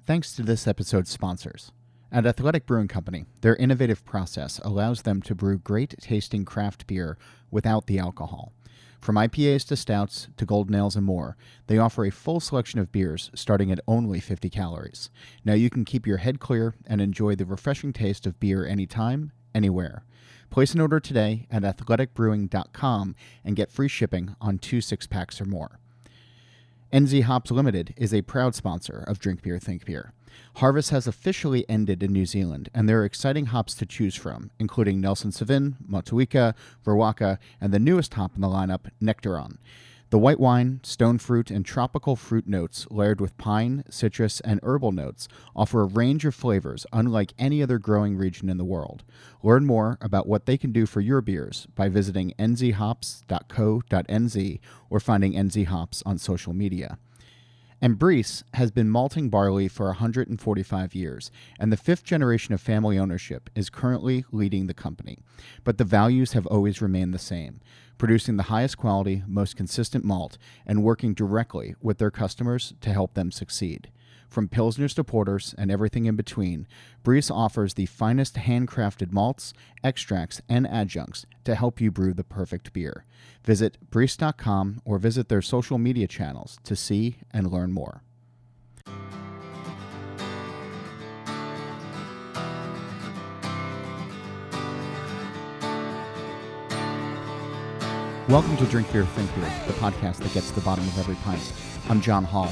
Thanks to this episode's sponsors. At Athletic Brewing Company, their innovative process allows them to brew great-tasting craft beer without the alcohol. From IPAs to stouts to golden ales and more, they offer a full selection of beers starting at only 50 calories. Now you can keep your head clear and enjoy the refreshing taste of beer anytime, anywhere. Place an order today at athleticbrewing.com and get free shipping on 2 6-packs or more. NZ Hops Limited is a proud sponsor of Drink Beer, Think Beer. Harvest has officially ended in New Zealand, and there are exciting hops to choose from, including Nelson Sauvin, Motueka, Verwaka, and the newest hop in the lineup, Nectaron. The white wine, stone fruit, and tropical fruit notes layered with pine, citrus, and herbal notes offer a range of flavors unlike any other growing region in the world. Learn more about what they can do for your beers by visiting nzhops.co.nz or finding NZ Hops on social media. And Briess has been malting barley for 145 years, and the 5th generation of family ownership is currently leading the company. But the values have always remained the same, producing the highest quality, most consistent malt, and working directly with their customers to help them succeed. From pilsners to porters and everything in between, Briess offers the finest handcrafted malts, extracts, and adjuncts to help you brew the perfect beer. Visit Briess.com or visit their social media channels to see and learn more. Welcome to Drink Beer, Think Beer, the podcast that gets to the bottom of every pint. I'm John Hall.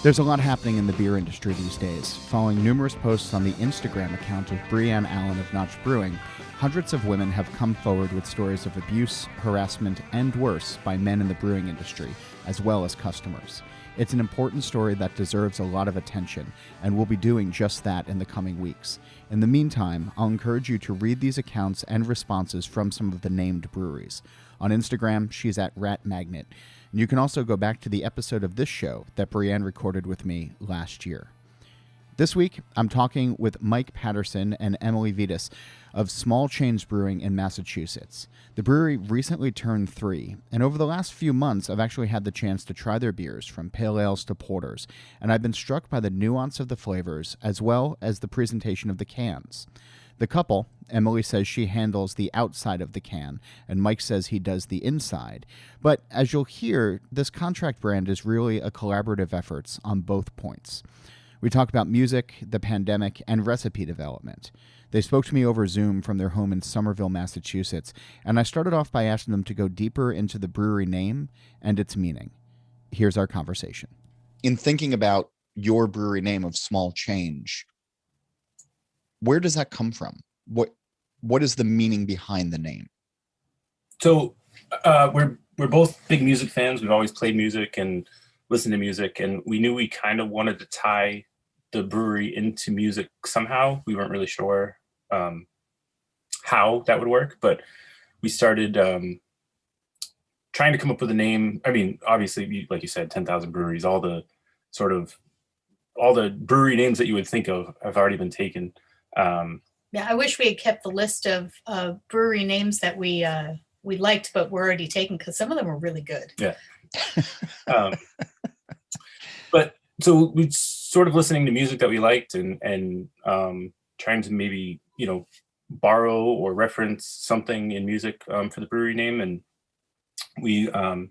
There's a lot happening in the beer industry these days. Following numerous posts on the Instagram account of Brianne Allen of Notch Brewing, hundreds of women have come forward with stories of abuse, harassment, and worse by men in the brewing industry, as well as customers. It's an important story that deserves a lot of attention, and we'll be doing just that in the coming weeks. In the meantime, I'll encourage you to read these accounts and responses from some of the named breweries. On Instagram, she's at Rat Magnet. And you can also go back to the episode of this show that Brienne recorded with me last year. This week, I'm talking with Mike Patterson and Emily Vides of Small Change Brewing in Massachusetts. The brewery recently turned 3, and over the last few months, I've actually had the chance to try their beers, from pale ales to porters, and I've been struck by the nuance of the flavors as well as the presentation of the cans. The couple, Emily says she handles the outside of the can, and Mike says he does the inside. But as you'll hear, this contract brand is really a collaborative effort on both points. We talk about music, the pandemic, and recipe development. They spoke to me over Zoom from their home in Somerville, Massachusetts, and I started off by asking them to go deeper into the brewery name and its meaning. Here's our conversation. In thinking about your brewery name of Small Change, where does that come from? What is the meaning behind the name? So we're both big music fans. We've always played music and listened to music, and we knew we kind of wanted to tie the brewery into music somehow. We weren't really sure how that would work, but we started trying to come up with a name. I mean, obviously, like you said, 10,000 breweries, all the brewery names that you would think of have already been taken. Yeah, I wish we had kept the list of brewery names that we liked, but were already taken, because some of them were really good. Yeah. But so we sort of listening to music that we liked and trying to maybe, borrow or reference something in music for the brewery name. And we, I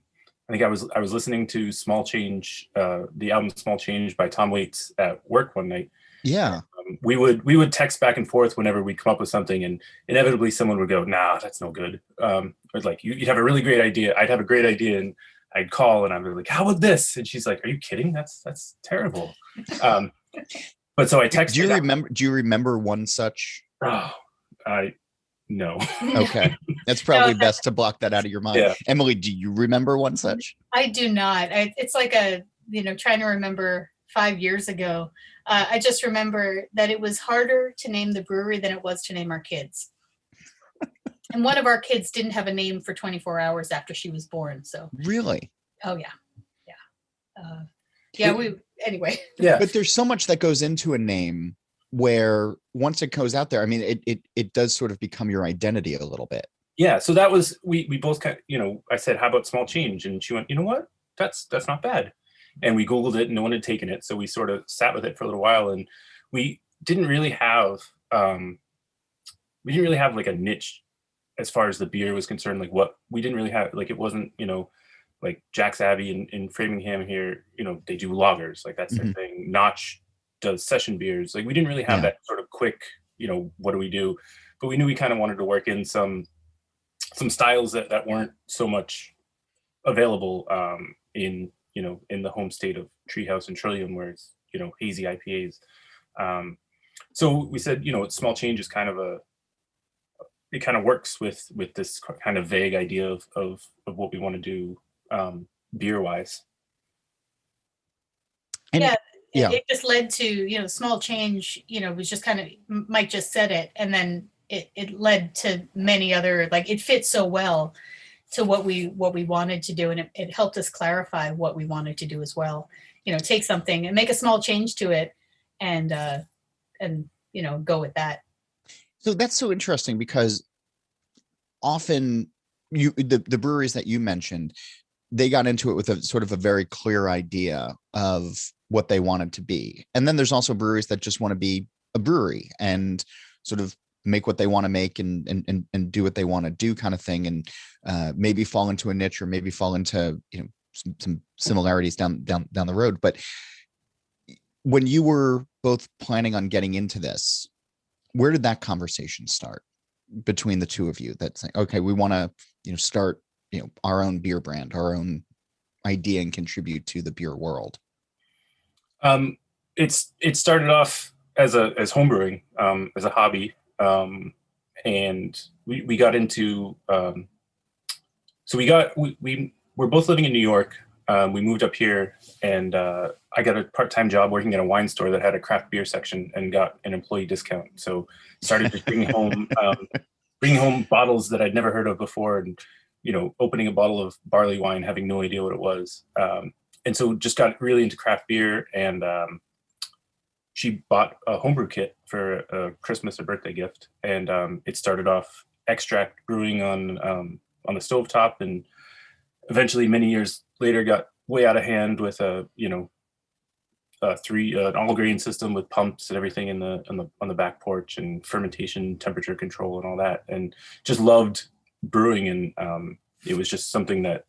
think I was listening to Small Change, the album Small Change by Tom Waits at work one night. Yeah. We would text back and forth whenever we come up with something, and inevitably someone would go, "Nah, that's no good." Or like you'd have a really great idea. I'd have a great idea, and I'd call, and I'd be like, "How about this?" And she's like, "Are you kidding? That's terrible." But so I texted. Do you remember one such? Oh, no. Okay, that's probably best to block that out of your mind. Yeah. Emily, do you remember one such? I do not. It's like trying to remember 5 years ago. I just remember that it was harder to name the brewery than it was to name our kids. And one of our kids didn't have a name for 24 hours after she was born. So really? Oh yeah. Anyway. Yeah. But there's so much that goes into a name where once it goes out there, I mean, it does sort of become your identity a little bit. Yeah. So that was, we both kind of, I said, "How about Small Change?" And she went, "You know what? That's not bad." and we Googled it and no one had taken it. So we sort of sat with it for a little while, and we didn't really have like a niche as far as the beer was concerned. Like what we didn't really have, like it wasn't, like Jack's Abbey in Framingham here, they do lagers, like that's their thing. Notch does session beers. Like we didn't really have that sort of quick, what do we do? But we knew we kind of wanted to work in some styles that weren't so much available in the home state of Treehouse and Trillium, where it's hazy IPAs. So we said small change is kind of it kind of works with this kind of vague idea of what we want to do beer wise. And it just led to small change. It was just kind of, Mike just said it, and then it led to many other, like it fits so well to what we wanted to do, and it helped us clarify what we wanted to do as well. Take something and make a small change to it, and go with that. So that's so interesting, because often the breweries that you mentioned, they got into it with a sort of a very clear idea of what they wanted to be. And then there's also breweries that just want to be a brewery and sort of make what they want to make and do what they want to do, kind of thing. And maybe fall into a niche, or maybe fall into, some similarities down the road. But when you were both planning on getting into this, where did that conversation start between the two of you? That's like, okay, we want to, start, our own beer brand, our own idea, and contribute to the beer world. It started off as homebrewing, as a hobby. And we got into, we're both living in New York. We moved up here, and I got a part-time job working at a wine store that had a craft beer section and got an employee discount. So started just bringing home bottles that I'd never heard of before, and opening a bottle of barley wine, having no idea what it was. And so just got really into craft beer, and she bought a homebrew kit for a Christmas or birthday gift, and it started off extract brewing on the stovetop, and eventually, many years later, got way out of hand with an all grain system with pumps and everything on the back porch, and fermentation, temperature control, and all that, and just loved brewing. And it was just something that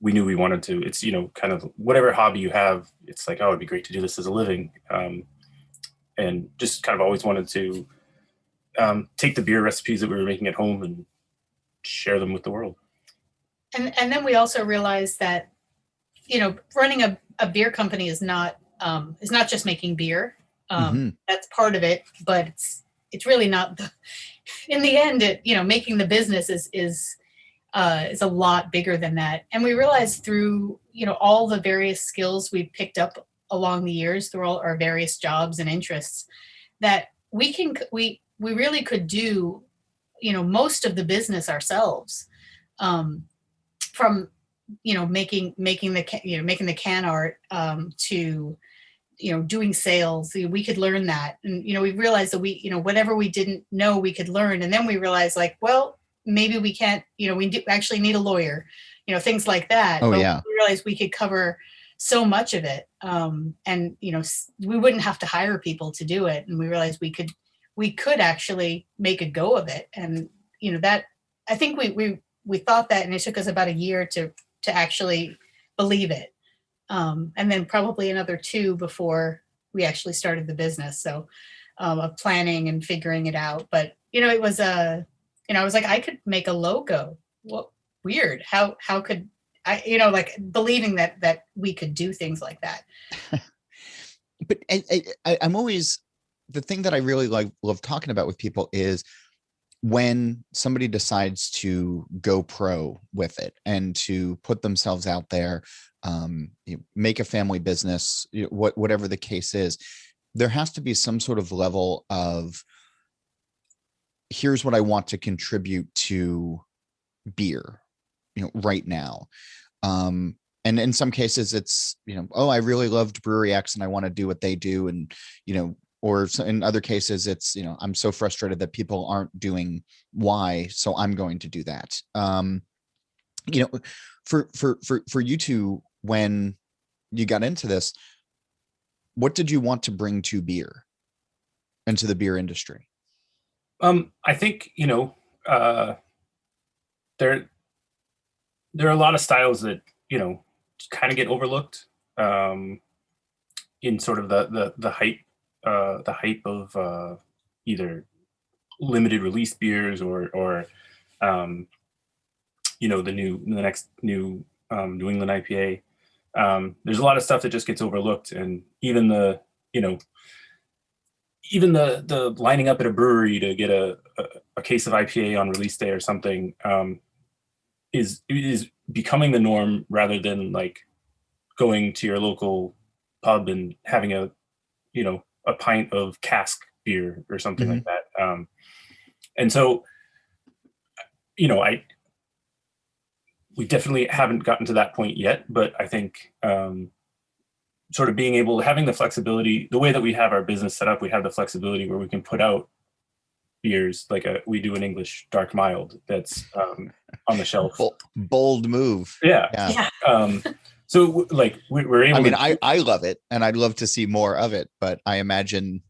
we knew we wanted to. It's kind of whatever hobby you have, it's like, oh, it'd be great to do this as a living, and just kind of always wanted to take the beer recipes that we were making at home and share them with the world. And then we also realized that, running a beer company is not just making beer. That's part of it, but it's really not. In the end, making the business is a lot bigger than that. And we realized through, all the various skills we picked up along the years, through all our various jobs and interests, that we really could do, most of the business ourselves. From making the can art to doing sales. We could learn that, and we realized that whatever we didn't know we could learn. And then we realized, like, well, maybe we can't, we do actually need a lawyer, things like that. Oh, but yeah. we realized we could cover so much of it, and we wouldn't have to hire people to do it. And we realized we could actually make a go of it. And that, I think we thought that, and it took us about a year to actually believe it. And then probably another 2 before we actually started the business. So of planning and figuring it out. But, it was I was like, I could make a logo. Well, weird. How could I, like believing that we could do things like that. But I'm always, the thing that I really love talking about with people is when somebody decides to go pro with it and to put themselves out there, make a family business, whatever the case is, there has to be some sort of level of, here's what I want to contribute to beer, right now. And in some cases it's, oh, I really loved Brewery X and I want to do what they do. And, or in other cases it's, I'm so frustrated that people aren't doing Y, so I'm going to do that. For you two, when you got into this, what did you want to bring to beer, into the beer industry? I think, there are a lot of styles that, kind of get overlooked in sort of the hype of either limited release beers or the next new New England IPA. There's a lot of stuff that just gets overlooked, and even the lining up at a brewery to get a case of IPA on release day or something is becoming the norm, rather than like going to your local pub and having a pint of cask beer or something like that. And so, we definitely haven't gotten to that point yet, but I think sort of having the flexibility, the way that we have our business set up, we have the flexibility where we can put out beers like we do an English dark mild that's on the shelf. Bold move. Yeah. So like we're able. I mean, I love it, and I'd love to see more of it, but I imagine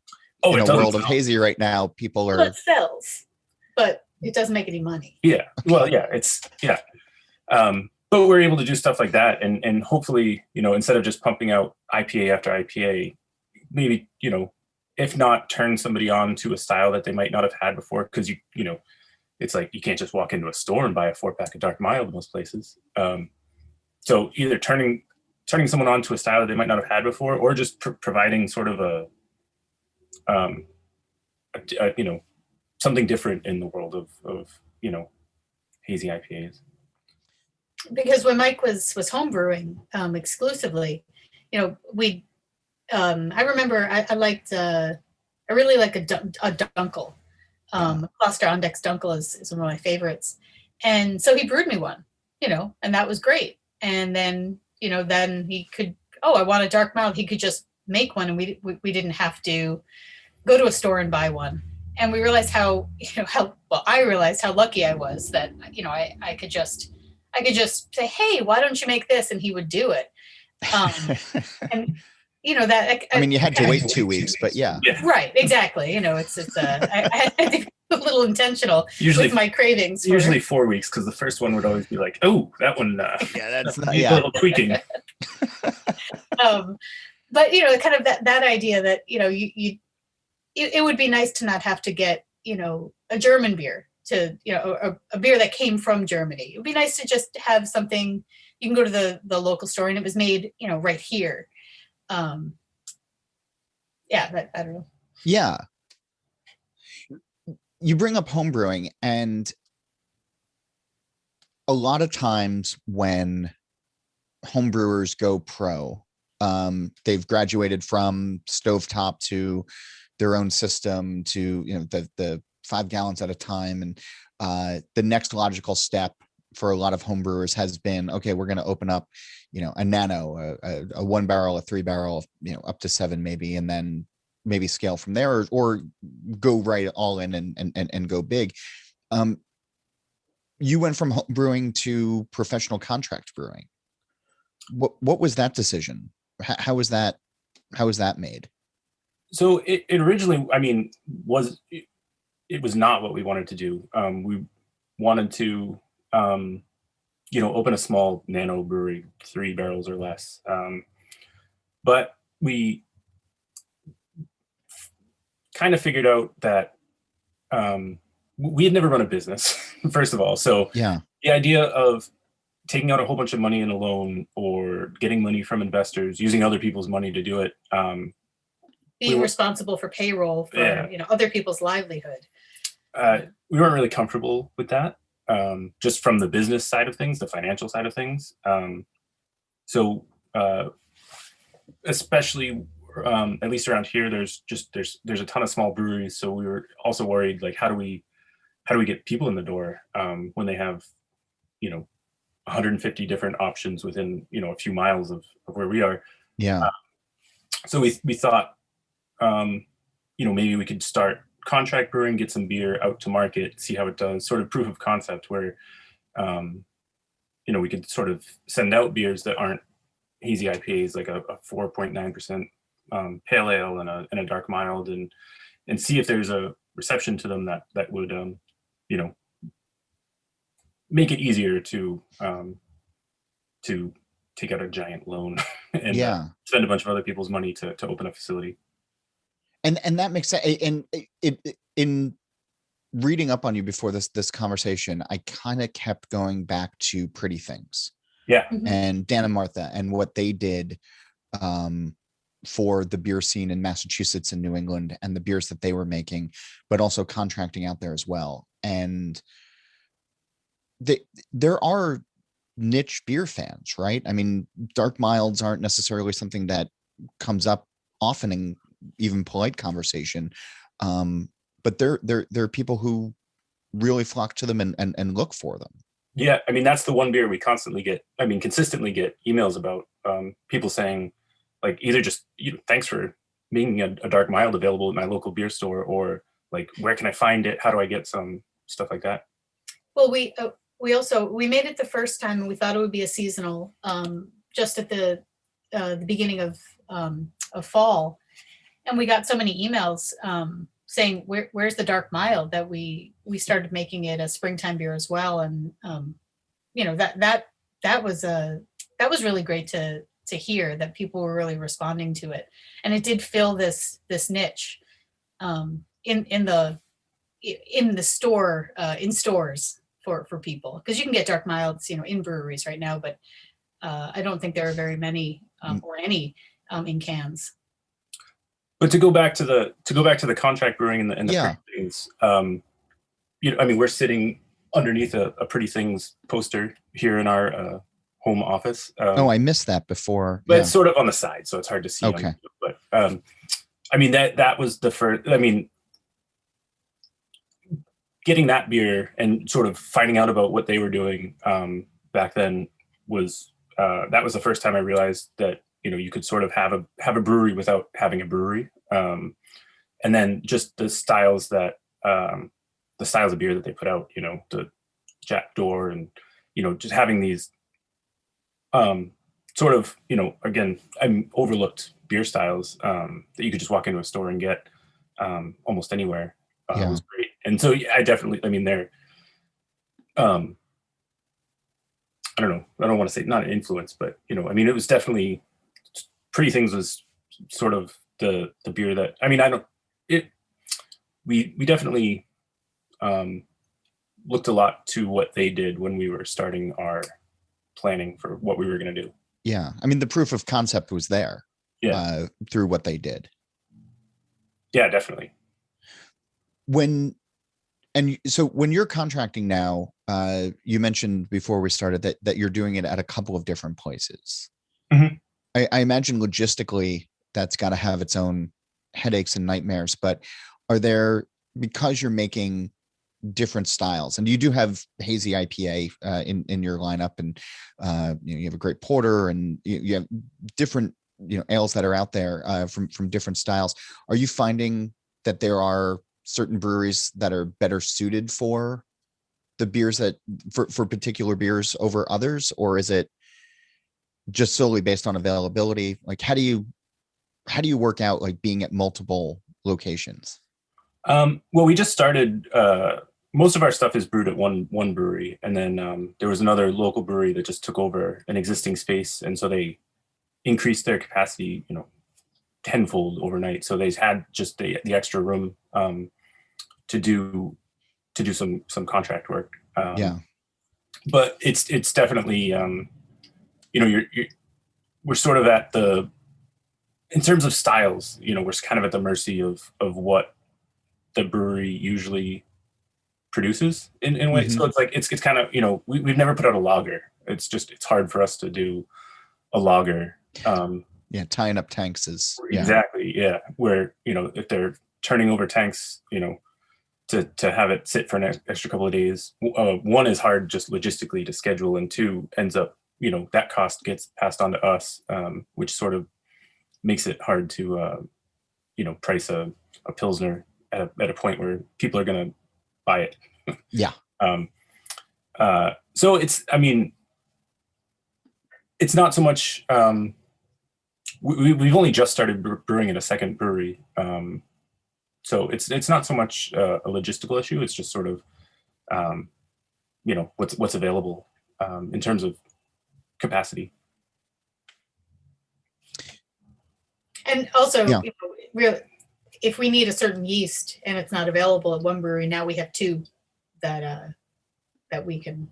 in a world of hazy right now, people are. Well, it sells, but it doesn't make any money. Yeah. Well, yeah. But we're able to do stuff like that, and hopefully, instead of just pumping out IPA after IPA, maybe, if not turn somebody on to a style that they might not have had before, because it's like you can't just walk into a store and buy a 4-pack of dark mild in most places. So either turning someone on to a style that they might not have had before, or just providing sort of a something different in the world of hazy IPAs. Because when Mike was homebrewing exclusively, we I remember I really like a Dunkel. Cluster Ondex Dunkel is one of my favorites. And so he brewed me one, and that was great. And then, then he could, I want a dark mild. He could just make one, and we didn't have to go to a store and buy one. And we realized I realized how lucky I was that, I could just say, hey, why don't you make this? And he would do it. And that. I mean, you had to wait 2 weeks, but yeah. Right, exactly. I had to be a little intentional with my cravings. Usually 4 weeks, because the first one would always be like, oh, that one. That's not a little tweaking. But kind of that idea that it would be nice to not have to get a German beer to a beer that came from Germany. It would be nice to just have something you can go to the local store and it was made right here. I don't know. Yeah. You bring up homebrewing, and a lot of times when homebrewers go pro, they've graduated from stovetop to their own system to the 5 gallons at a time, and the next logical step for a lot of homebrewers has been, okay, we're going to open up a nano, a 1 barrel, a 3 barrel, up to 7 maybe, and then maybe scale from there, or go right all in and go big. You went from home brewing to professional contract brewing. What was that decision? How was that made? So it originally, it was not what we wanted to do. We wanted to, open a small nano brewery, 3 barrels or less. But we kind of figured out that we had never run a business, first of all. So yeah, the idea of taking out a whole bunch of money in a loan or getting money from investors, using other people's money to do it. Being responsible for payroll for other people's livelihood. We weren't really comfortable with that, just from the business side of things, the financial side of things. So especially at least around here, there's a ton of small breweries. So we were also worried, like, how do we get people in the door when they have 150 different options within a few miles of where we are. Yeah. So we thought maybe we could start contract brewing, get some beer out to market, see how it does, sort of proof of concept where we could sort of send out beers that aren't hazy IPAs, like a 4.9% pale ale and a dark mild, and see if there's a reception to them that would make it easier to take out a giant loan and spend a bunch of other people's money to open a facility. And that makes sense. And in reading up on you before this conversation, I kind of kept going back to Pretty Things. Yeah. Mhm. And Dan and Martha and what they did for the beer scene in Massachusetts and New England and the beers that they were making, but also contracting out there as well. And there are niche beer fans, right? I mean, dark milds aren't necessarily something that comes up often in even polite conversation. But there are people who really flock to them and look for them. Yeah. I mean, that's the one beer we consistently get emails about, people saying, like, either just, thanks for making a dark mild available at my local beer store, or like, where can I find it? How do I get some stuff like that? Well, we made it the first time, and we thought it would be a seasonal, just at the beginning of fall, and we got so many emails saying where's the dark mild, that we started making it a springtime beer as well, and that was really great to hear that people were really responding to it, and it did fill this niche in the store, in stores for people, because you can get dark milds in breweries right now, but I don't think there are very many or any in cans. But to go back to the contract brewing and the Pretty Things, I mean, we're sitting underneath a Pretty Things poster here in our home office. I missed that before. But it's sort of on the side, so it's hard to see. Okay. But I mean, that was the first. I mean, getting that beer and sort of finding out about what they were doing back then was that was the first time I realized that you could sort of have a brewery without having a brewery, and then just the styles of beer that they put out, the Jackdoor, and just having these sort of again, overlooked beer styles that you could just walk into a store and get almost anywhere. Was great. And so I definitely, I mean, they're I don't know, I don't want to say not an influence, but I mean, it was definitely, Pretty Things was sort of the beer that, I mean, we definitely looked a lot to what they did when we were starting our planning for what we were going to do. Yeah. I mean, the proof of concept was there through what they did. Yeah, definitely. So when you're contracting now, you mentioned before we started that you're doing it at a couple of different places. Mm-hmm. I imagine logistically that's got to have its own headaches and nightmares, but are there, because you're making different styles, and you do have hazy IPA in your lineup, and you have a great porter, and you have different ales that are out there from different styles. Are you finding that there are certain breweries that are better suited for the beers for particular beers over others, or is it just solely based on availability? Like, how do you work out like being at multiple locations? Well, we just started. Most of our stuff is brewed at one brewery, and then there was another local brewery that just took over an existing space, and so they increased their capacity, tenfold overnight. So they had just the extra room to do some contract work. But it's definitely we're sort of at the, in terms of styles, we're kind of at the mercy of what the brewery usually produces in ways. Mm-hmm. So it's like it's kind of we've never put out a lager. It's hard for us to do a lager. Tying up tanks is exactly where if they're turning over tanks, to have it sit for an extra couple of days, one is hard just logistically to schedule, and two ends up that cost gets passed on to us, which sort of makes it hard to price a Pilsner at a point where people are going to buy it. So it's, I mean, it's not so much. We've only just started brewing in a second brewery, so it's not so much a logistical issue. It's just sort of what's available in terms of capacity. And also, Yeah. really, if we need a certain yeast and it's not available at one brewery, now we have two that we can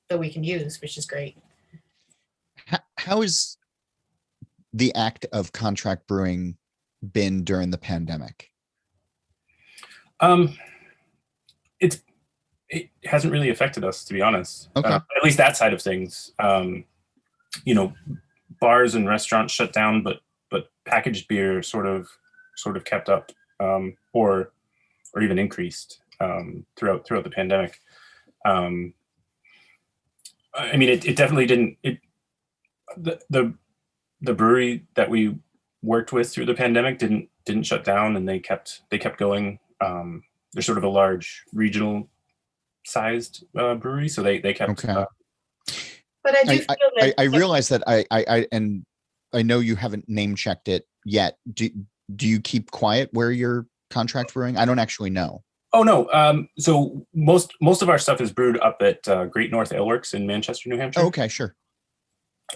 use, which is great. How is the act of contract brewing been during the pandemic? It hasn't really affected us, to be honest. Okay. At least that side of things. Bars and restaurants shut down, but packaged beer sort of kept up, or even increased throughout the pandemic. It definitely didn't. The brewery that we worked with through the pandemic didn't shut down, and they kept going. They're sort of a large regional sized brewery, so they kept. Okay. But I do feel that I realize that I know you haven't name checked it yet. Do you keep quiet where you're contract brewing? I don't actually know. Oh no. So most of our stuff is brewed up at Great North Ale Works in Manchester, New Hampshire. Oh, okay, sure.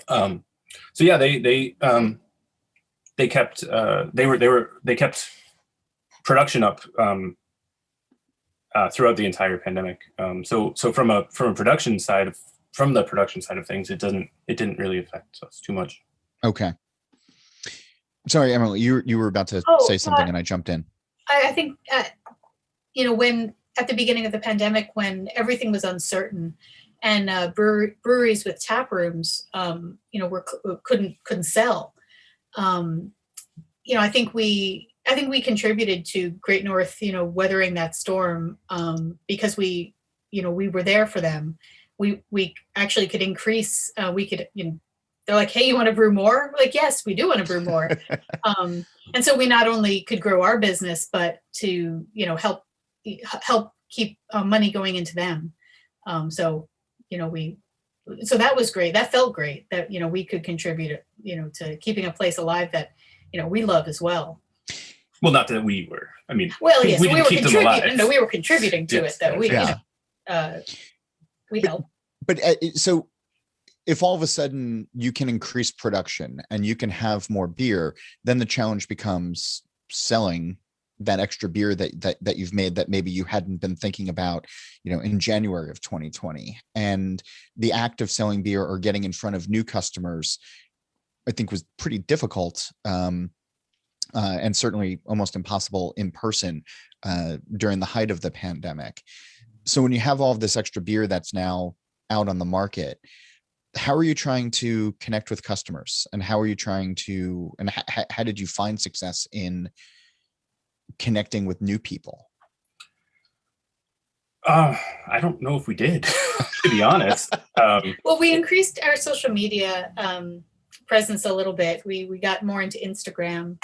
So yeah, they kept they kept production up throughout the entire pandemic. So from the production side of things, it didn't really affect us too much. Okay. Sorry, Emily, you were about to say something and I jumped in. I think when at the beginning of the pandemic, when everything was uncertain and breweries with tap rooms couldn't sell, I think we contributed to Great North weathering that storm, because we were there for them. We actually could increase, they're like, hey, you want to brew more? We're like, yes, we do want to brew more. And so we not only could grow our business, but to, help keep money going into them. So that was great. That felt great that, we could contribute, to keeping a place alive that, we love as well. Well, not that we were, well, yes, we were contributing. No, we were contributing to it, though. We helped. But so if all of a sudden you can increase production and you can have more beer, then the challenge becomes selling that extra beer that you've made that maybe you hadn't been thinking about, in January of 2020. And the act of selling beer or getting in front of new customers, I think, was pretty difficult, and certainly almost impossible in person during the height of the pandemic. So when you have all of this extra beer that's now out on the market, how are you trying to connect with customers, and how are you trying to, and how did you find success in connecting with new people? I don't know if we did, to be honest. Well, we increased our social media presence a little bit. We got more into Instagram,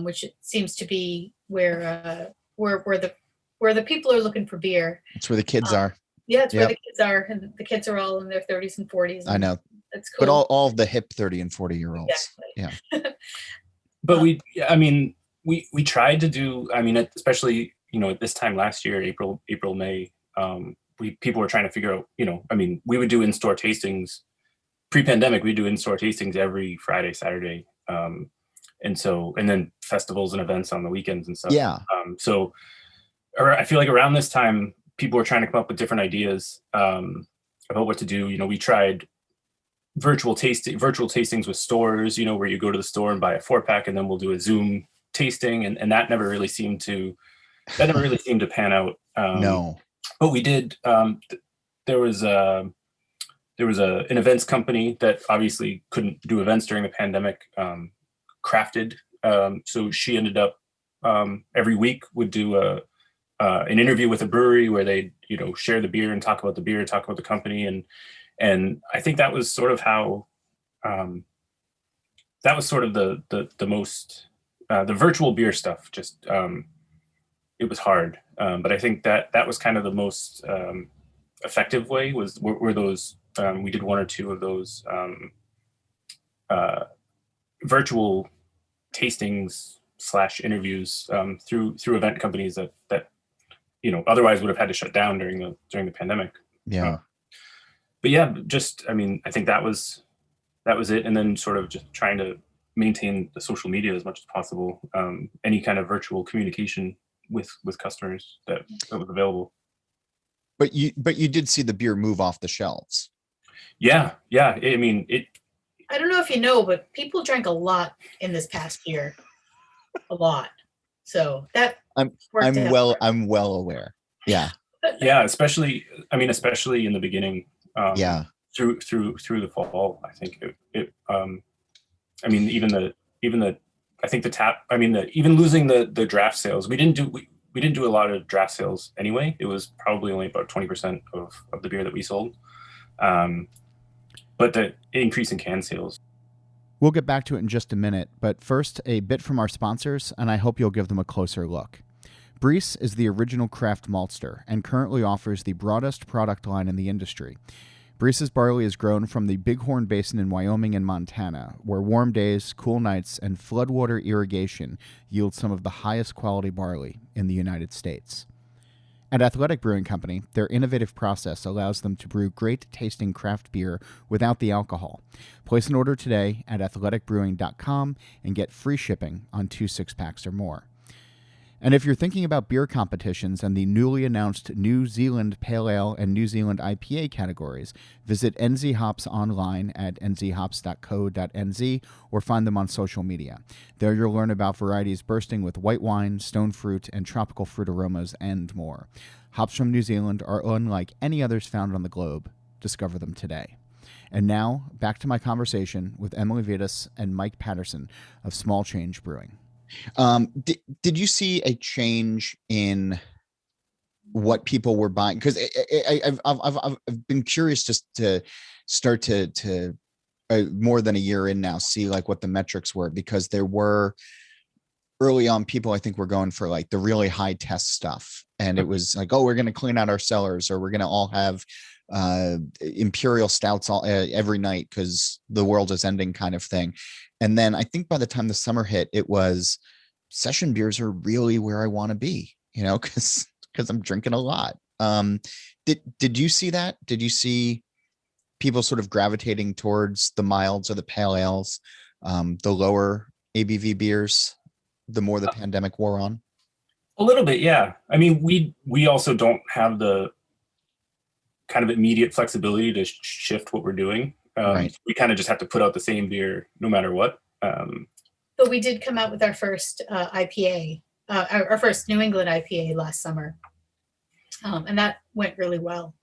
which seems to be where the people are looking for beer. It's where the kids are. Yeah, it's where the kids are, and the kids are all in their 30s and 40s. I know. That's cool. But all of the hip 30 and 40-year-olds. Exactly. Yeah. But we tried to do, especially, at this time last year, April, May, people were trying to figure out, we would do in-store tastings. Pre-pandemic, we'd do in-store tastings every Friday, Saturday. And then festivals and events on the weekends and stuff. Yeah. So I feel like around this time, people were trying to come up with different ideas about what to do. We tried virtual tastings with stores, where you go to the store and buy a 4-pack, and then we'll do a Zoom tasting, and that never really seemed to pan out. No. But we did. There was an events company that obviously couldn't do events during the pandemic. Crafted, so she ended up every week would do an interview with a brewery where they'd share the beer and talk about the beer, talk about the company, and I think that was sort of how that was sort of the most the virtual beer stuff. Just it was hard, but I think that was kind of the most effective way. Were those we did one or two of those virtual tastings / interviews through event companies that otherwise would have had to shut down during the pandemic. Yeah. But yeah, just I think that was it, and then sort of just trying to maintain the social media as much as possible. Any kind of virtual communication with customers that was available. But you did see the beer move off the shelves. Yeah. I don't know if you know, but people drank a lot in this past year, a lot. So that I'm well aware. Yeah. Yeah, especially in the beginning. Yeah. Through the fall, I think even losing the draft sales, we didn't do a lot of draft sales anyway. It was probably only about 20% of the beer that we sold. But the increase in can sales. We'll get back to it in just a minute, but first, a bit from our sponsors, and I hope you'll give them a closer look. Briess is the original craft maltster and currently offers the broadest product line in the industry. Briess's barley is grown from the Bighorn Basin in Wyoming and Montana, where warm days, cool nights, and floodwater irrigation yield some of the highest quality barley in the United States. At Athletic Brewing Company, their innovative process allows them to brew great-tasting craft beer without the alcohol. Place an order today at athleticbrewing.com and get free shipping on 2 6-packs or more. And if you're thinking about beer competitions and the newly announced New Zealand Pale Ale and New Zealand IPA categories, visit NZ Hops online at nzhops.co.nz or find them on social media. There you'll learn about varieties bursting with white wine, stone fruit, and tropical fruit aromas, and more. Hops from New Zealand are unlike any others found on the globe. Discover them today. And now, back to my conversation with Emily Vides and Mike Patterson of Small Change Brewing. Did you see a change in what people were buying? Because I've been curious just to start to more than a year in now, see like what the metrics were, because there were early on people I think were going for like the really high test stuff, and it was like, oh, we're going to clean out our cellars, or we're going to all have imperial stouts every night because the world is ending kind of thing. And then I think by the time the summer hit, it was session beers are really where I want to be, because I'm drinking a lot. Did you see that? Did you see people sort of gravitating towards the milds or the pale ales, the lower ABV beers, the more the pandemic wore on? A little bit, yeah. I mean, we also don't have the kind of immediate flexibility to shift what we're doing. Right. We kind of just have to put out the same beer no matter what. But we did come out with our first IPA, our first New England IPA last summer, and that went really well.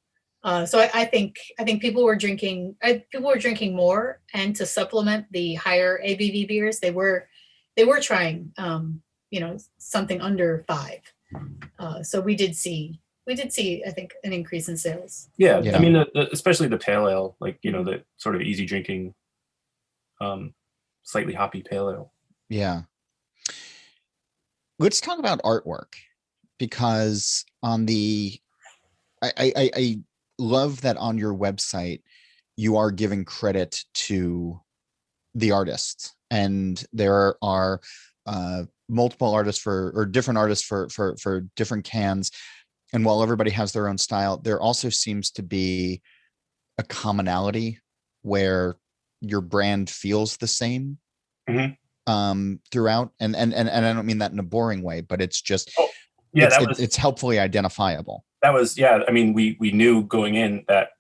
So I think people were drinking more, and to supplement the higher ABV beers, they were trying something under 5. So we did see I think an increase in sales. Yeah. I mean, especially the pale ale, like the sort of easy drinking, slightly hoppy pale ale. Yeah. Let's talk about artwork, because I love that on your website you are giving credit to the artists, and there are multiple artists or different artists for different cans. And while everybody has their own style, there also seems to be a commonality where your brand feels the same throughout. And I don't mean that in a boring way, but it's just, it's helpfully identifiable. That was, I mean, we knew going in that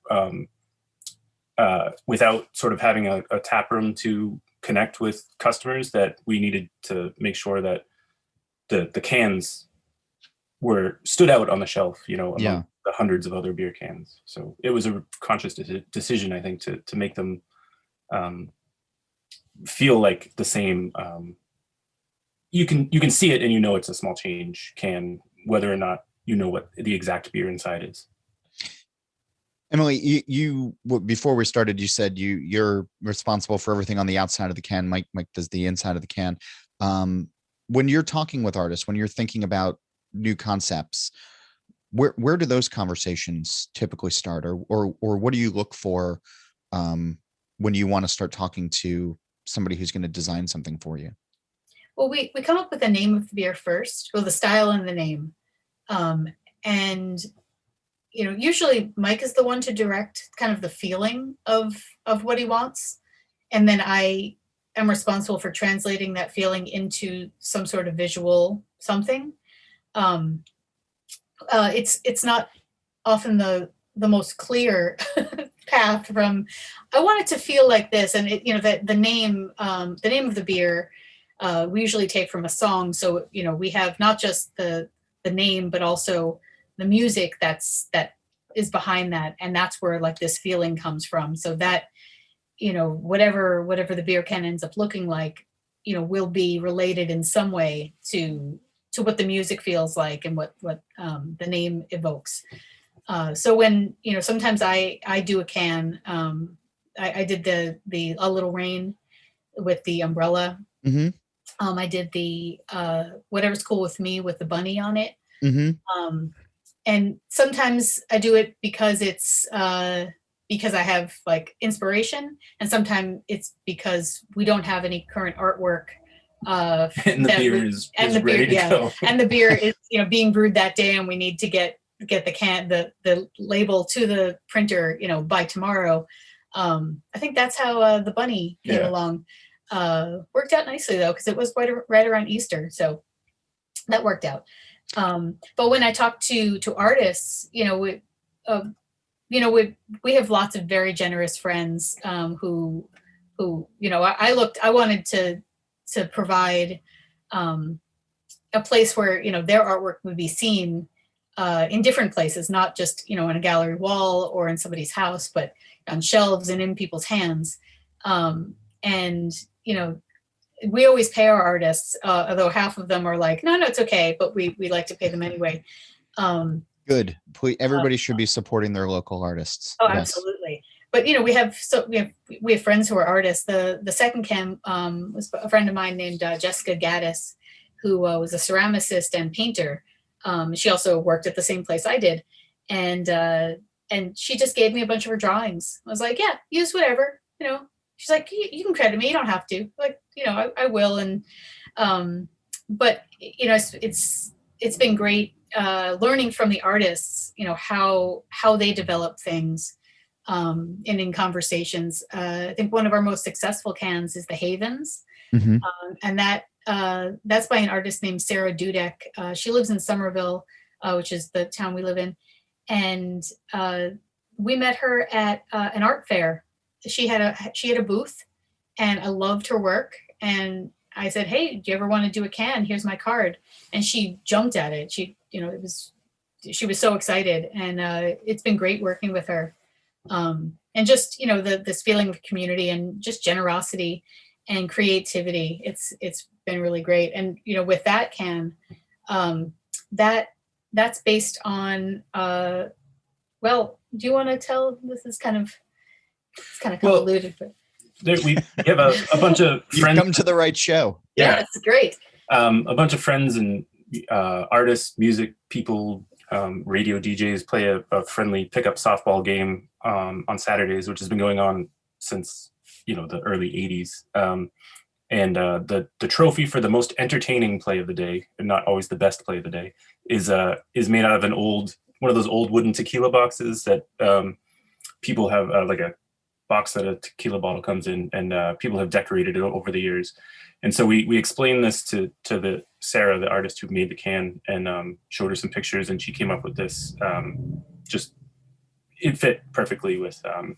without sort of having a tap room to connect with customers, that we needed to make sure that the cans stood out on the shelf, among the hundreds of other beer cans. So it was a conscious decision, I think, to make them feel like the same. You can see it and it's a Small Change can, whether or not you know what the exact beer inside is. Emily, you before we started, you said you're responsible for everything on the outside of the can. Mike does the inside of the can. When you're talking with artists, when you're thinking about new concepts, where do those conversations typically start, or what do you look for when you want to start talking to somebody who's going to design something for you? Well, we come up with the name of the beer first, well, the style and the name. And, usually Mike is the one to direct kind of the feeling of what he wants. And then I am responsible for translating that feeling into some sort of visual something. It's not often the most clear path from, I want it to feel like this. And that the name of the beer, we usually take from a song. So, we have not just the name, but also the music that is behind that. And that's where like this feeling comes from. So that, whatever the beer can ends up looking like, will be related in some way to what the music feels like and what the name evokes. So when, sometimes I do a can, I did the A Little Rain with the umbrella. Mm-hmm. I did the Whatever's Cool with Me with the bunny on it. Mm-hmm. And sometimes I do it because it's because I have like inspiration, and sometimes it's because we don't have any current artwork. And the beer is ready to go. And the beer is being brewed that day, and we need to get the label to the printer by tomorrow. I think that's how the bunny came along. Worked out nicely though, because it was right around Easter, so that worked out. But when I talk to artists, we have lots of very generous friends who I wanted to provide a place where their artwork would be seen in different places, not just on a gallery wall or in somebody's house, but on shelves and in people's hands. And we always pay our artists, although half of them are like, no, it's okay, but we like to pay them anyway. Good. Everybody should be supporting their local artists. Oh, yes. Absolutely. But we have friends who are artists. The second can was a friend of mine named Jessica Gaddis, who was a ceramicist and painter. She also worked at the same place I did, and she just gave me a bunch of her drawings. I was like, yeah, use whatever. She's like, you can credit me, you don't have to. Like, I will. And but it's been great learning from the artists, how they develop things. And in conversations, I think one of our most successful cans is the Havens. Mm-hmm. And that's by an artist named Sarah Dudek. She lives in Somerville, which is the town we live in. And we met her at an art fair. She had a booth, and I loved her work. And I said, hey, do you ever want to do a can? Here's my card. And she jumped at it. She was so excited, and it's been great working with her. And just, this feeling of community and just generosity and creativity. It's been really great. And, with that can, that's based on, well, do you want to tell, this is kind of convoluted, but we have a bunch of friends. You've come to the right show. Yeah, it's great. A bunch of friends and artists, music people, radio DJs play a friendly pickup softball game on Saturdays, which has been going on since the early 80s. And the trophy for the most entertaining play of the day, and not always the best play of the day, is made out of one of those old wooden tequila boxes that people have, like a box that a tequila bottle comes in, and people have decorated it over the years. And so we explained this to the Sarah, the artist who made the can, and showed her some pictures, and she came up with this. It fit perfectly with. And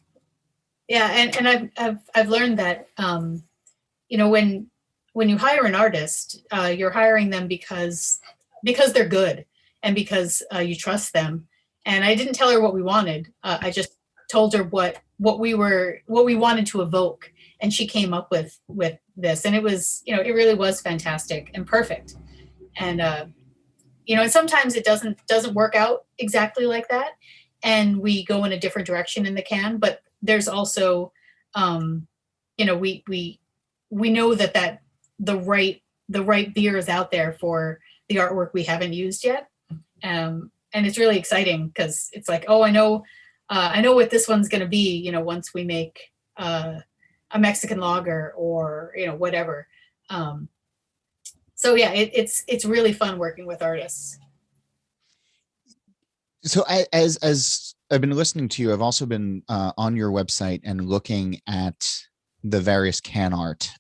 I've learned that when you hire an artist, you're hiring them because they're good and because you trust them. And I didn't tell her what we wanted. I just told her what we wanted to evoke, and she came up with this, and it was, it really was fantastic and perfect. And and sometimes it doesn't work out exactly like that, and we go in a different direction in the can. But there's also, we know that the right beer is out there for the artwork we haven't used yet, and it's really exciting because it's like, oh, I know what this one's going to be. Once we make a Mexican lager or, whatever. So yeah, it's really fun working with artists. So as I've been listening to you, I've also been on your website and looking at the various can art.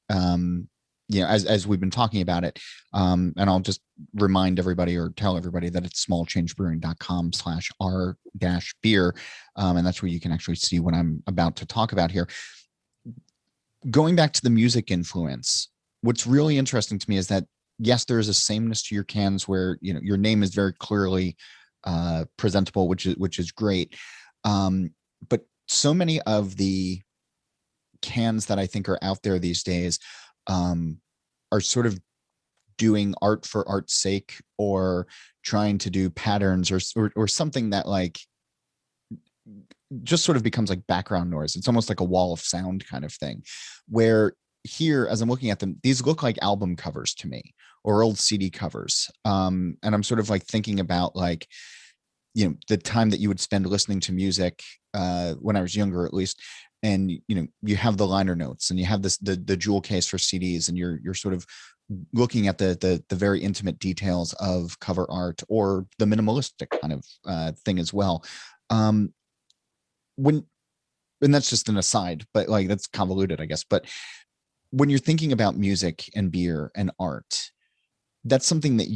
As we've been talking about it, and I'll just remind everybody or tell everybody that it's smallchangebrewing.com/r-beer, and that's where you can actually see what I'm about to talk about here. Going back to the music influence, what's really interesting to me is that yes, there is a sameness to your cans where your name is very clearly presentable, which is great. But so many of the cans that I think are out there these days are sort of doing art for art's sake, or trying to do patterns or something that like just sort of becomes like background noise. It's almost like a wall of sound kind of thing, where here, as I'm looking at them, these look like album covers to me, or old CD covers. And I'm sort of like thinking about like, the time that you would spend listening to music when I was younger, at least. And, you have the liner notes and you have the jewel case for CDs, and you're sort of looking at the very intimate details of cover art, or the minimalistic kind of thing as well. And that's just an aside, but like, that's convoluted, I guess. But when you're thinking about music and beer and art, that's something that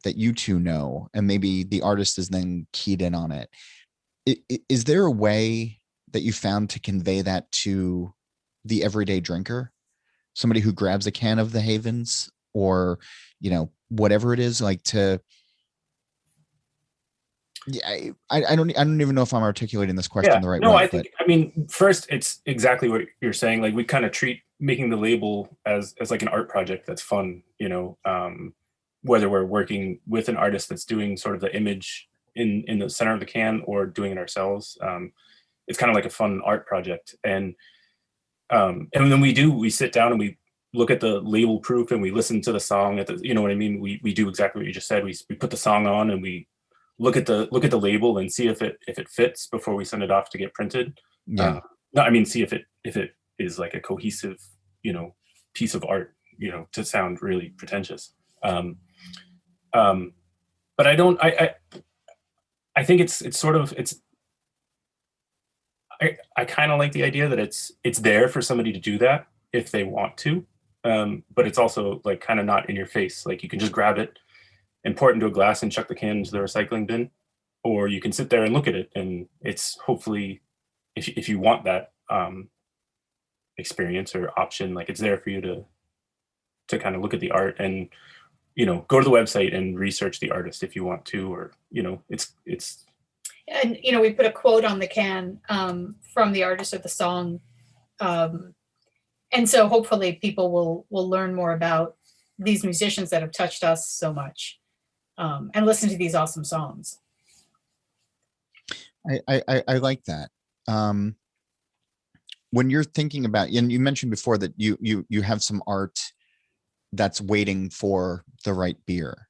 that you two know, and maybe the artist is then keyed in on it. Is there a way that you found to convey that to the everyday drinker, somebody who grabs a can of the Havens, or whatever it is, like to I don't even know if I'm articulating this question the right way. I think, first, it's exactly what you're saying. Like, we kind of treat making the label as like an art project that's fun, whether we're working with an artist that's doing sort of the image in the center of the can, or doing it ourselves. It's kind of like a fun art project. And then we sit down and we look at the label proof, and we listen to the song at the, what I mean? We do exactly what you just said. We put the song on, and we look at the label and see if it fits before we send it off to get printed. Yeah. See if it is like a cohesive, piece of art, to sound really pretentious. But I don't, I think it's sort of, I kind of like the idea that it's there for somebody to do that if they want to. But it's also like kind of not in your face. Like, you can just grab it and pour it into a glass and chuck the can into the recycling bin, or you can sit there and look at it, and it's hopefully, if you want that experience or option, like, it's there for you to kind of look at the art and go to the website and research the artist if you want to, or it's and we put a quote on the can from the artist of the song, and so hopefully people will learn more about these musicians that have touched us so much. And listen to these awesome songs. I like that. When you're thinking about, and you mentioned before that you have some art that's waiting for the right beer.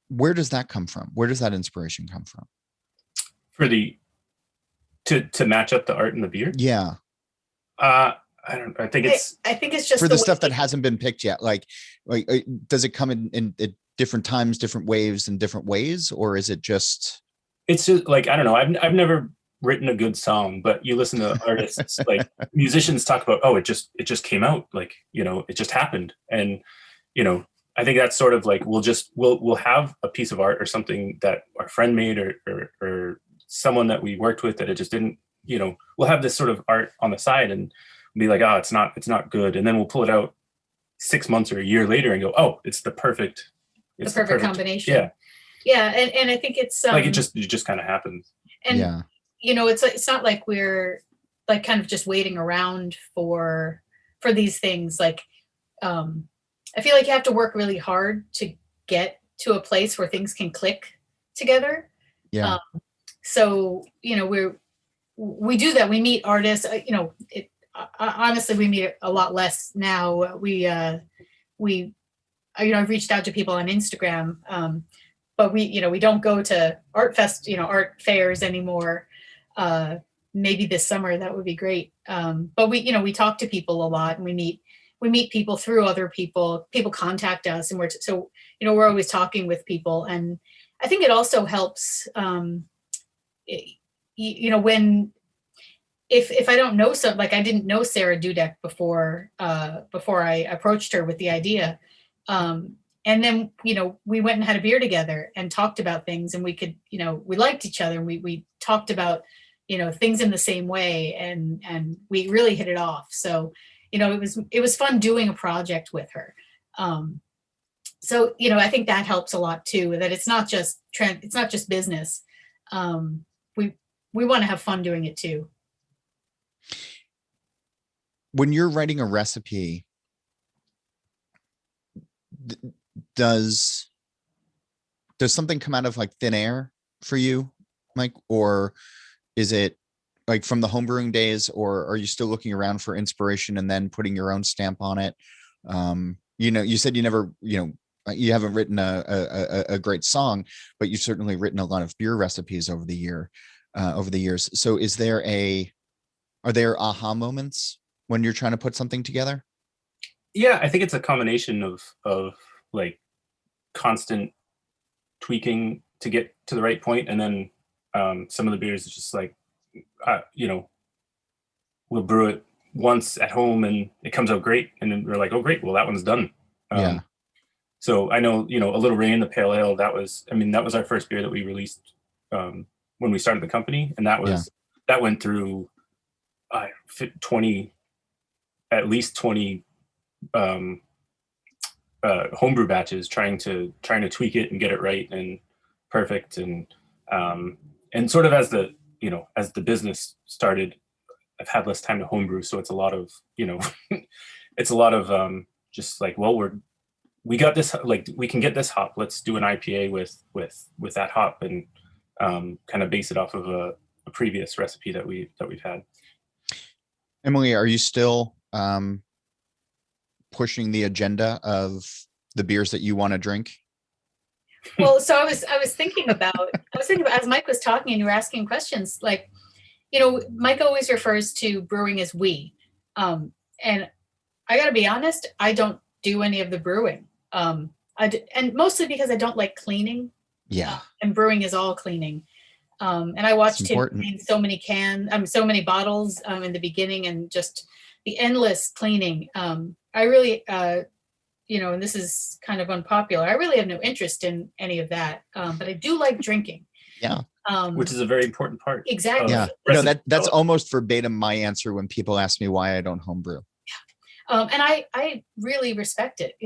Where does that come from? Where does that inspiration come from? For to match up the art and the beer? Yeah. I think it's just for the stuff that hasn't been picked yet. Like does it come in at different times, different waves, and different ways, or is it just? It's just like, I don't know. I've never written a good song, but you listen to artists, like musicians talk about, it just came out, like, it just happened. And, I think that's sort of like, we'll have a piece of art or something that our friend made, or someone that we worked with that it just didn't, we'll have this sort of art on the side and be like, it's not good. And then we'll pull it out 6 months or a year later and go, it's the perfect combination. Yeah. Yeah. And I think it's like, it just kind of happens. And, yeah. It's not like we're like kind of just waiting around for these things. Like, I feel like you have to work really hard to get to a place where things can click together. Yeah. So, we do that. We meet artists, honestly, we meet a lot less now. I've reached out to people on Instagram, but we don't go to art fairs anymore. maybe this summer, that would be great. But we talk to people a lot, and we meet people through other people. People contact us, and we're always talking with people. And I think it also helps, when, if I don't know like I didn't know Sarah Dudek before I approached her with the idea. And then, we went and had a beer together and talked about things, and we could, we liked each other, and we talked about, things in the same way, and we really hit it off. So, it was fun doing a project with her. So, I think that helps a lot too, that it's not just business. We want to have fun doing it too. When you're writing a recipe, does something come out of like thin air for you, Mike, or is it like from the homebrewing days, or are you still looking around for inspiration and then putting your own stamp on it? You said you never, you haven't written a great song, but you've certainly written a lot of beer recipes over the years. So are there aha moments when you're trying to put something together? Yeah, I think it's a combination of like constant tweaking to get to the right point, and then some of the beers is just like we'll brew it once at home and it comes out great, and then we're like, oh great, well that one's done. Yeah. So I know, A Little Rain, the pale ale, that was our first beer that we released when we started the company, and that went through at least 20 homebrew batches, trying to tweak it and get it right and perfect, and sort of as the business started, I've had less time to homebrew, so it's a lot of just like, well, we got this, like we can get this hop, let's do an IPA with that hop, and kind of base it off of a previous recipe that we've had. Emily, are you still pushing the agenda of the beers that you want to drink? Well, so I was thinking about as Mike was talking and you were asking questions, like, Mike always refers to brewing as we, and I gotta be honest, I don't do any of the brewing, and mostly because I don't like cleaning. Yeah. And brewing is all cleaning. And I watched him clean so many bottles in the beginning, and just the endless cleaning. I really, and this is kind of unpopular, I really have no interest in any of that. But I do like drinking. Yeah. Which is a very important part. Exactly. Yeah. No, that's almost verbatim my answer when people ask me why I don't homebrew. Yeah. And I really respect it.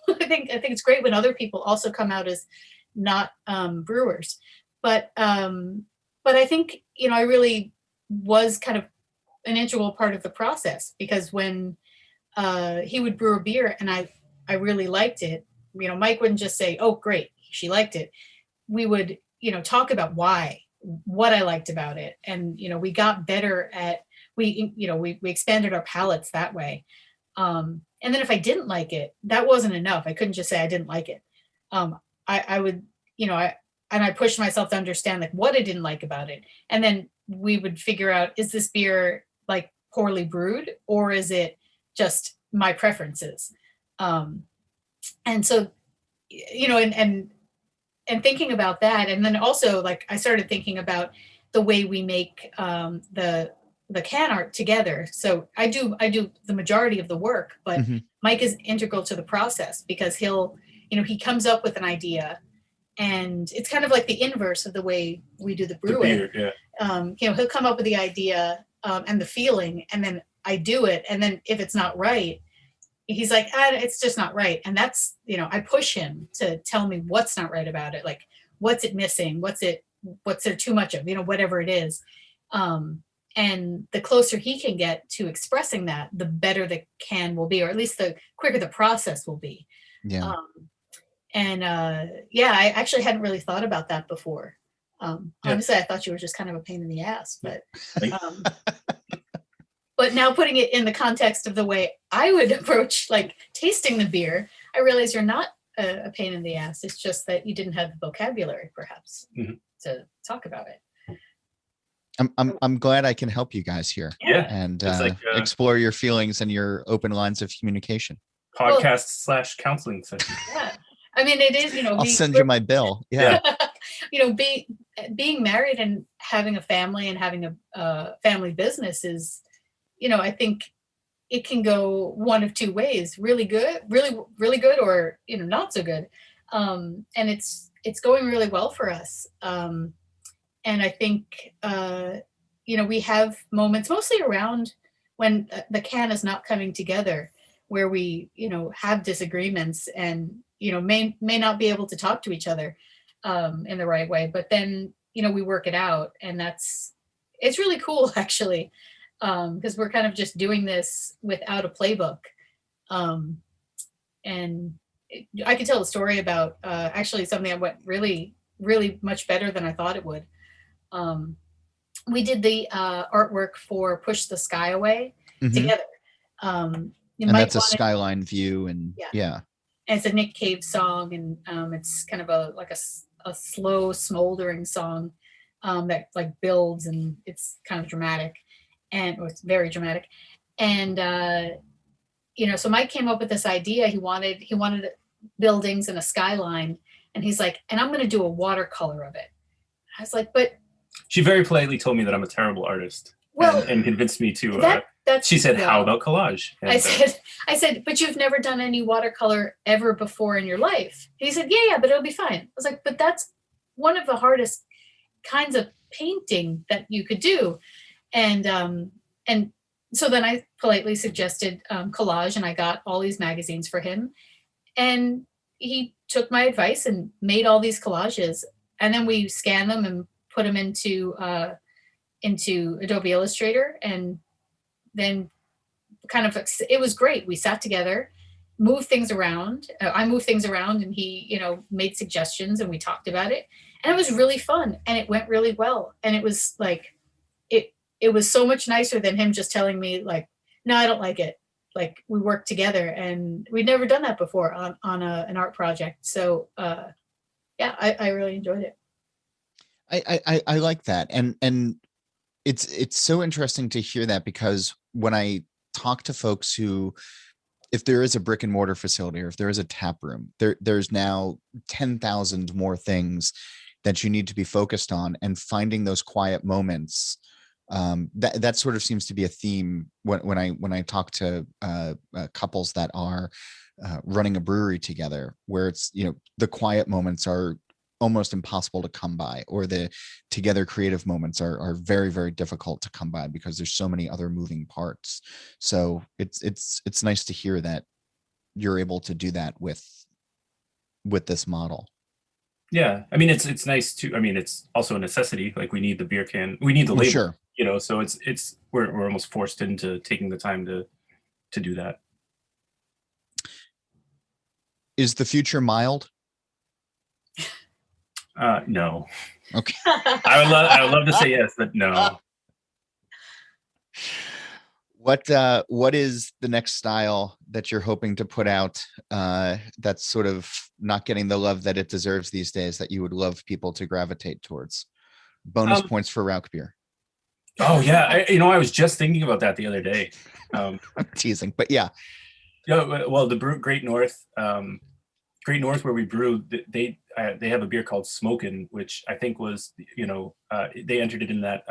I think it's great when other people also come out as not brewers. But I think, I really was kind of an integral part of the process, because when he would brew a beer and I really liked it, Mike wouldn't just say, oh, great, she liked it. We would, talk about what I liked about it. And, we got better at, we expanded our palates that way. And then if I didn't like it, that wasn't enough. I couldn't just say I didn't like it. I would, and I pushed myself to understand like what I didn't like about it. And then we would figure out, is this beer like poorly brewed, or is it just my preferences? And so, and thinking about that. And then also like, I started thinking about the way we make the can art together. So I do the majority of the work, but Mike is integral to the process, because he comes up with an idea, and it's kind of like the inverse of the way we do the brewing. The beer, yeah. He'll come up with the idea and the feeling, and then I do it. And then if it's not right, he's like, it's just not right. And that's, I push him to tell me what's not right about it. Like, what's it missing? What's there too much of, whatever it is. And the closer he can get to expressing that, the better the can will be, or at least the quicker the process will be. Yeah. I actually hadn't really thought about that before. Honestly, I thought you were just kind of a pain in the ass, but but now putting it in the context of the way I would approach like tasting the beer, I realize you're not a pain in the ass. It's just that you didn't have the vocabulary perhaps to talk about it. I'm glad I can help you guys here. Yeah. And It's like explore your feelings and your open lines of communication. podcast / counseling session. Yeah. I mean, it is, I'll send you my bill. Yeah. Being married and having a family and having a family business is, I think it can go one of two ways: really good, really good, or not so good. And it's going really well for us. And I think we have moments mostly around when the can is not coming together, where we have disagreements and may not be able to talk to each other in the right way, but then we work it out, and it's really cool actually, because we're kind of just doing this without a playbook. And I could tell a story about actually something that went really, really much better than I thought it would. We did the artwork for Push the Sky Away together. And that's a skyline view, and yeah. And it's a Nick Cave song, and it's kind of a slow smoldering song that like builds, and it's kind of dramatic, and it's very dramatic. And so Mike came up with this idea. He wanted buildings and a skyline, and he's like, and I'm going to do a watercolor of it. I was like, but she very politely told me that I'm a terrible artist, and convinced me to. She said, "How about collage?" And, I said, but you've never done any watercolor ever before in your life. And he said, yeah, but it'll be fine. I was like, but that's one of the hardest kinds of painting that you could do. And so then I politely suggested collage, and I got all these magazines for him. And he took my advice and made all these collages. And then we scanned them and put them into Adobe Illustrator, and then it was great. We sat together, moved things around. I moved things around, and he, made suggestions, and we talked about it, and it was really fun, and it went really well. And it was like, it was so much nicer than him just telling me like, no, I don't like it. Like, we worked together, and we'd never done that before on an art project. So I really enjoyed it. I like that. And it's so interesting to hear that, because when I talk to folks who, if there is a brick and mortar facility, or if there is a tap room, there's now 10,000 more things that you need to be focused on, and finding those quiet moments. That sort of seems to be a theme when I talk to couples that are running a brewery together, where it's, the quiet moments are almost impossible to come by, or the together creative moments are very, very difficult to come by, because there's so many other moving parts. So it's nice to hear that you're able to do that with this model. Yeah, I mean, it's nice to. I mean, it's also a necessity. Like, we need the beer can, we need the label. Sure. So we're almost forced into taking the time to do that. Is the future mild? No. Okay. I would love to say yes, but no. What is the next style that you're hoping to put out that's sort of not getting the love that it deserves these days, that you would love people to gravitate towards? Bonus points for Rauk beer. Oh yeah, I was just thinking about that the other day. I'm teasing, but yeah. Well, the Great North, where we brew, they have a beer called Smokin', which I think was, they entered it in that.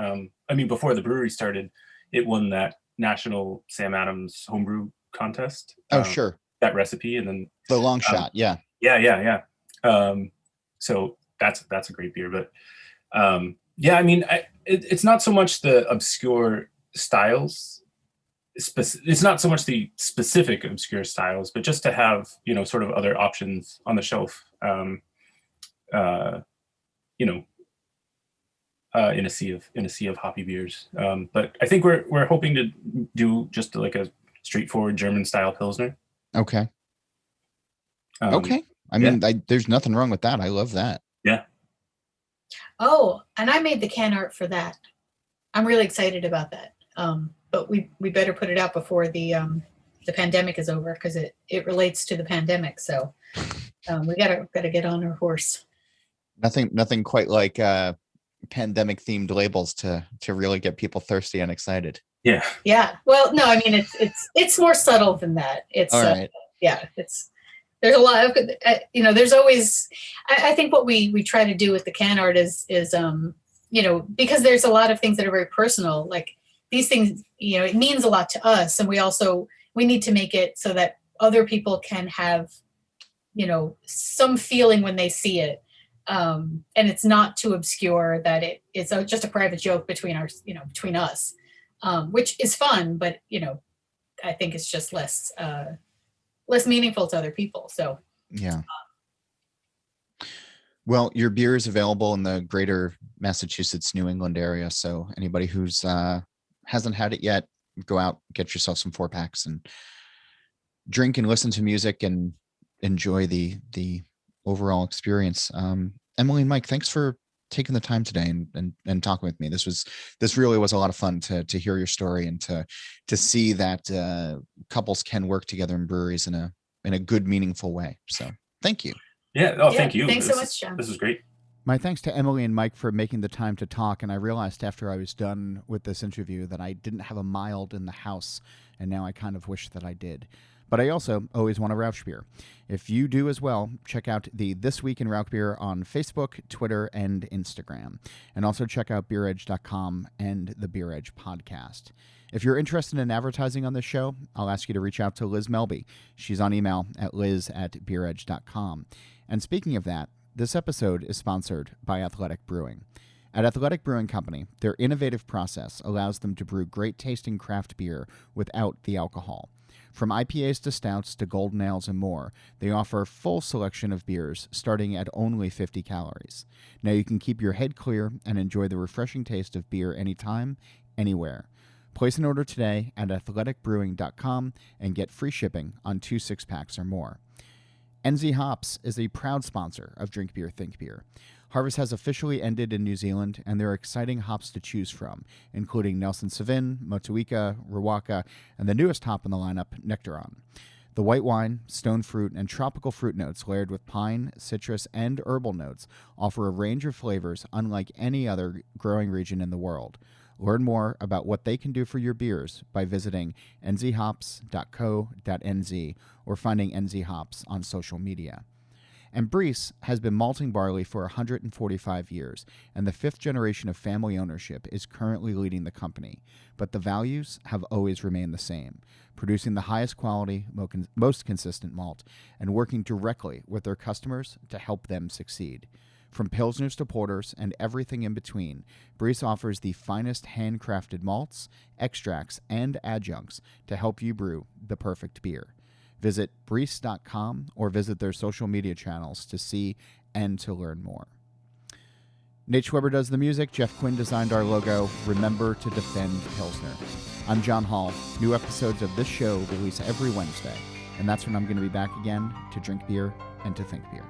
Before the brewery started, it won that national Sam Adams homebrew contest. Oh, sure. That recipe, and then the long shot, yeah. Yeah. So that's a great beer, but it's not so much the obscure styles. It's not so much the specific obscure styles, but just to have, sort of other options on the shelf, in a sea of hoppy beers. But I think we're hoping to do just like a straightforward German style Pilsner. Okay. Okay. I mean, there's nothing wrong with that. I love that. Yeah. Oh, and I made the can art for that. I'm really excited about that. But we better put it out before the pandemic is over, because it relates to the pandemic. So we gotta get on our horse. Nothing quite like pandemic themed labels to really get people thirsty and excited. Yeah. Yeah. Well, no, I mean, it's more subtle than that. It's All right. there's a lot of, there's always, I think what we try to do with the can art is, because there's a lot of things that are very personal, like these things, it means a lot to us. And we need to make it so that other people can have, some feeling when they see it. And it's not too obscure that it's just a private joke between us, which is fun, but, I think it's just less meaningful to other people. So, yeah. Well, your beer is available in the greater Massachusetts, New England area. So anybody who's hasn't had it yet, go out, get yourself some 4-packs and drink and listen to music and enjoy the overall experience. Emily and Mike, thanks for taking the time today and talking with me. This really was a lot of fun to hear your story and to see that couples can work together in breweries in a good, meaningful way. So thank you. Yeah. Oh, thank you. Thanks so much, John. This is great. My thanks to Emily and Mike for making the time to talk. And I realized after I was done with this interview that I didn't have a mild in the house, and now I kind of wish that I did. But I also always want a Rauch beer. If you do as well, check out the This Week in Rauch Beer on Facebook, Twitter, and Instagram. And also check out beeredge.com and the Beer Edge podcast. If you're interested in advertising on this show, I'll ask you to reach out to Liz Melby. She's on email at liz@beeredge.com. And speaking of that, this episode is sponsored by Athletic Brewing. At Athletic Brewing Company, their innovative process allows them to brew great-tasting craft beer without the alcohol. From IPAs to stouts to golden ales and more, they offer a full selection of beers starting at only 50 calories. Now you can keep your head clear and enjoy the refreshing taste of beer anytime, anywhere. Place an order today at athleticbrewing.com and get free shipping on 2 6-packs or more. NZ Hops is a proud sponsor of Drink Beer, Think Beer. Harvest has officially ended in New Zealand, and there are exciting hops to choose from, including Nelson Sauvin, Motueka, Rawaka, and the newest hop in the lineup, Nectaron. The white wine, stone fruit, and tropical fruit notes layered with pine, citrus, and herbal notes offer a range of flavors unlike any other growing region in the world. Learn more about what they can do for your beers by visiting nzhops.co.nz or finding NZ Hops on social media. And Briess has been malting barley for 145 years, and the 5th generation of family ownership is currently leading the company. But the values have always remained the same, producing the highest quality, most consistent malt, and working directly with their customers to help them succeed. From pilsners to porters and everything in between, Briess offers the finest handcrafted malts, extracts, and adjuncts to help you brew the perfect beer. Visit Briess.com or visit their social media channels to see and to learn more. Nate Schweber does the music. Jeff Quinn designed our logo. Remember to defend Pilsner. I'm John Hall. New episodes of this show release every Wednesday, and that's when I'm going to be back again to drink beer and to think beer.